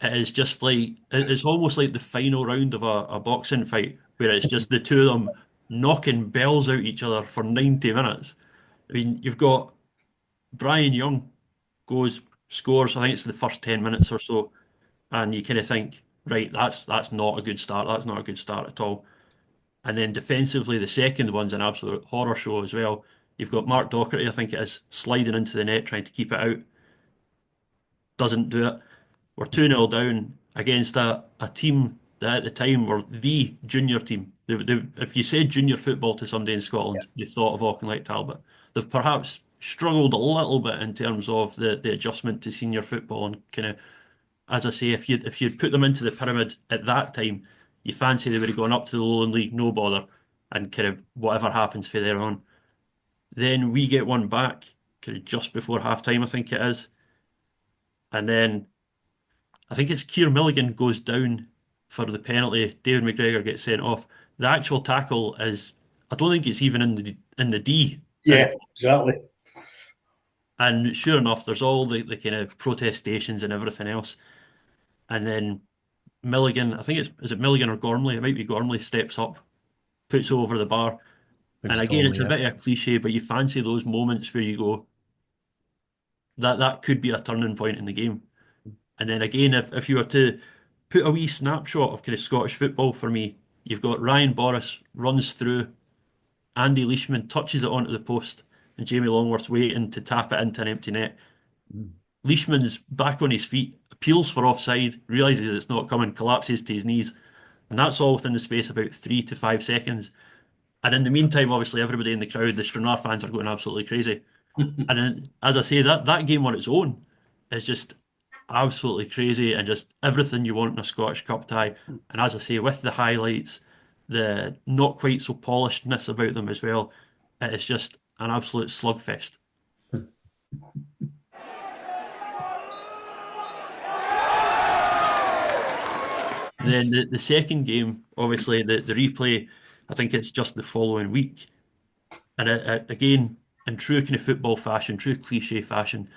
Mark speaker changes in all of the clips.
Speaker 1: it is just like it's almost like the final round of a boxing fight where it's just the two of them knocking bells out each other for 90 minutes. I mean, you've got Brian Young goes, scores, I think it's the first 10 minutes or so, and you kind of think, right, that's not a good start. That's not a good start at all. And then defensively, the second one's an absolute horror show as well. You've got Mark Docherty, I think it is, sliding into the net trying to keep it out, doesn't do it. We're 2-0 down against a team that at the time were the junior team. If you said junior football to somebody in
Speaker 2: Yeah.
Speaker 1: Scotland, you thought of Auchinleck Talbot. They've perhaps struggled a little bit in terms of the adjustment to senior football and kind of, as I say, if you'd put them into the pyramid at that time, you fancy they would have gone up to the Lowland League, no bother, and kind of whatever happens from there on. Then we get one back, kind of just before half time, I think it is. And then I think it's Keir Milligan goes down for the penalty. David McGregor gets sent off. The actual tackle is, I don't think it's even in the D.
Speaker 2: Yeah, exactly.
Speaker 1: And sure enough, there's all the kind of protestations and everything else. And then Milligan, I think is it Milligan or Gormley? It might be Gormley, steps up, puts it over the bar.
Speaker 3: I think
Speaker 1: And
Speaker 3: it's
Speaker 1: again,
Speaker 3: Gormley,
Speaker 1: it's a
Speaker 3: yeah.
Speaker 1: bit of a cliche, but you fancy those moments where you go, that could be a turning point in the game. And then again, if you were to put a wee snapshot of kind of Scottish football for me, you've got Ryan Boris runs through, Andy Leishman touches it onto the post, and Jamie Longworth's waiting to tap it into an empty net.
Speaker 3: Mm.
Speaker 1: Leishman's back on his feet, appeals for offside, realises it's not coming, collapses to his knees, and that's all within the space of about 3 to 5 seconds. And in the meantime, obviously, everybody in the crowd, the Stranraer fans, are going absolutely crazy. And then, as I say, that game on its own is just absolutely crazy and just everything you want in a Scottish Cup tie. And as I say, with the highlights, the not quite so polishedness about them as well, it is just an absolute slugfest. And then the second game, obviously, the replay, I think it's just the following week. And again, in true kind of football fashion, true cliche fashion,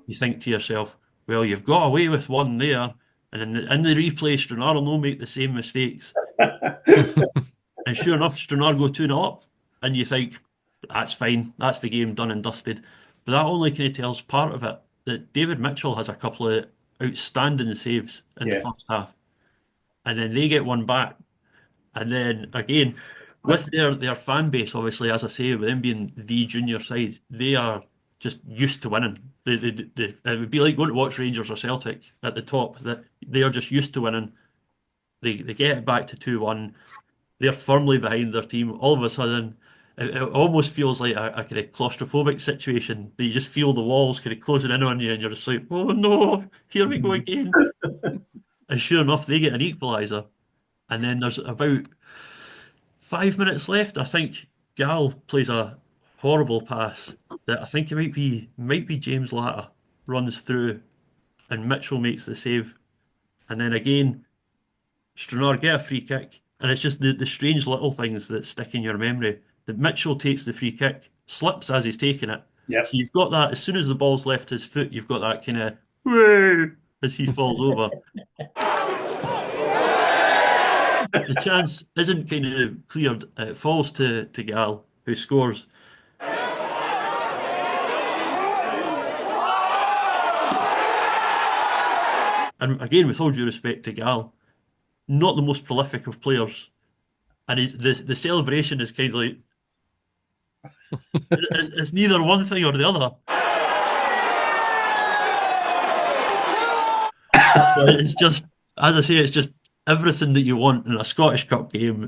Speaker 1: you think to yourself, well, you've got away with one there, and in the replay, Stranraer will not make the same mistakes. And sure enough, Stranraer go 2-0 up, and you think, that's fine, that's the game done and dusted. But that only kind of tells part of it, that David Mitchell has a couple of outstanding saves in the
Speaker 2: Yeah.
Speaker 1: first half. And then they get one back. And then again, with their fan base, obviously, as I say, with them being the junior side, they are just used to winning. It would be like going to watch Rangers or Celtic at the top. That they are just used to winning. They get it back to 2-1. They're firmly behind their team. All of a sudden, it almost feels like a kind of claustrophobic situation. That you just feel the walls kind of closing in on you, and you're just like, oh no, here we go again. And sure enough, they get an equaliser. And then there's about 5 minutes left. I think Gal plays a horrible pass that I think it might be James Latta runs through, and Mitchell makes the save. And then again, Stranraer get a free kick, and it's just the strange little things that stick in your memory. That Mitchell takes the free kick, slips as he's taking it.
Speaker 2: Yep.
Speaker 1: So you've got that as soon as the ball's left his foot, you've got that kind of whoo as he falls over. The chance isn't kind of cleared. It falls to Gal, who scores. And again, with all due respect to Gal, not the most prolific of players. And the celebration is kind of like, it's neither one thing or the other. But it's just, as I say, it's just everything that you want in a Scottish Cup game.